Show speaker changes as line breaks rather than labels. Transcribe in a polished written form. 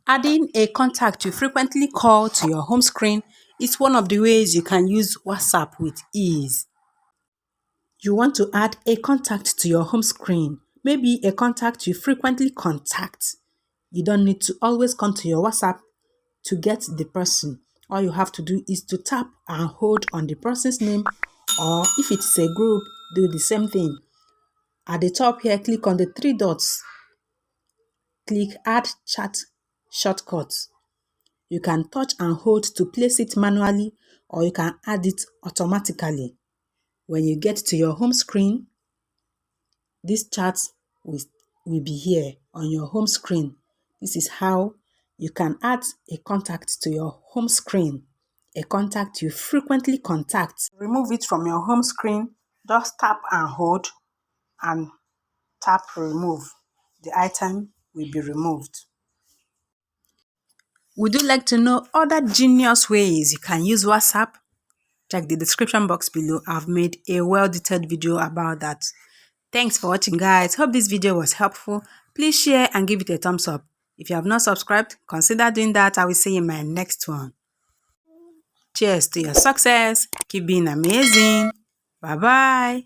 Adding a contact you frequently call to your home screen is one of the ways you can use WhatsApp with ease. You want to add a contact to your home screen, maybe a contact you frequently contact. You don't need to always come to your WhatsApp to get the person. All you have to do is to tap and hold on the person's name, or if it's a group, do the same thing. At the top here, click on the three dots. Click Add Chat Shortcuts. You can touch and hold to place it manually, or you can add it automatically. When you get to your home screen, this chat will be here on your home screen. This is how you can add a contact to your home screen, a contact you frequently contact. Remove it from your home screen, just tap and hold and tap remove. The item will be removed. Would you like to know other genius ways you can use WhatsApp? Check the description box below. I've made a well-detailed video about that. Thanks for watching, guys. Hope this video was helpful. Please share and give it a thumbs up. If you have not subscribed, consider doing that. I will see you in my next one. Cheers to your success. Keep being amazing. Bye-bye.